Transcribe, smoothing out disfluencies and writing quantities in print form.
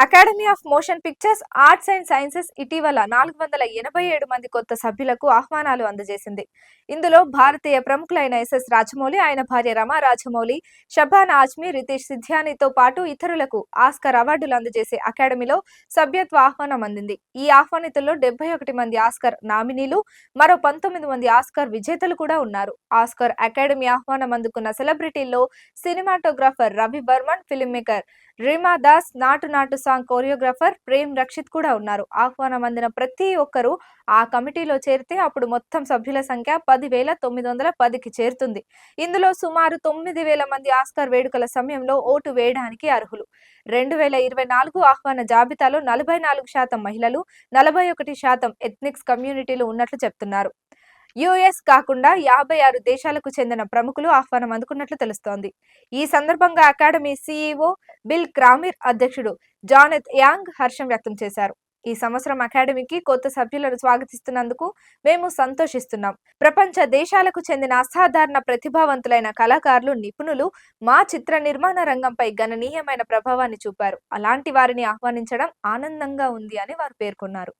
Academy of motion pictures, arts and sciences ఇటీవల 487 మంది కొత్త సభ్యులకు ఆహ్వానాలు అందజేసింది. ఇందులో భారతీయ ప్రముఖులైన ఎస్ఎస్ రాజమౌళి, ఆయన భార్య రమా రాజమౌళి, షబానా ఆజ్మీ, రితేష్ సిధ్యానితో పాటు ఇతరులకు ఆస్కార్ అవార్డులు అందజేసే అకాడమీలో సభ్యత్వ ఆహ్వానం అందింది. ఈ ఆహ్వానితుల్లో 71 మంది ఆస్కార్ నామినీలు, మరో 19 మంది ఆస్కార్ విజేతలు కూడా ఉన్నారు. ఆస్కార్ అకాడమీ ఆహ్వానం అందుకున్న సెలబ్రిటీల్లో cinematographer Ravi Varman, film maker Reema Das, Naatu Naatu song choreographer Prem Rakshit కూడా ఉన్నారు. ఆహ్వానం అందిన ప్రతి ఒక్కరూ ఆ కమిటీలో చేరితే అప్పుడు మొత్తం సభ్యుల సంఖ్య 10,910కి చేరుతుంది. ఇందులో సుమారు 9,000 మంది ఆస్కార్ వేడుకల సమయంలో ఓటు వేయడానికి అర్హులు. 2024 ఆహ్వాన జాబితాలో 44% మహిళలు, 41% ఎథ్నిక్స్ కమ్యూనిటీలు ఉన్నట్లు చెప్తున్నారు. యుఎస్ కాకుండా 56 దేశాలకు చెందిన ప్రముఖులు ఆహ్వానం అందుకున్నట్లు తెలుస్తోంది. ఈ సందర్భంగా అకాడమీ సీఈఓ బిల్ క్రామిర్, అధ్యక్షుడు జానెత్ యాంగ్ హర్షం వ్యక్తం చేశారు. ఈ సంవత్సరం అకాడమీకి కొత్త సభ్యులను స్వాగతిస్తున్నందుకు మేము సంతోషిస్తున్నాం. ప్రపంచ దేశాలకు చెందిన అసాధారణ ప్రతిభావంతులైన కళాకారులు, నిపుణులు మా చిత్ర నిర్మాణ రంగంపై గణనీయమైన ప్రభావాన్ని చూపారు. అలాంటి వారిని ఆహ్వానించడం ఆనందంగా ఉంది అని వారు పేర్కొన్నారు.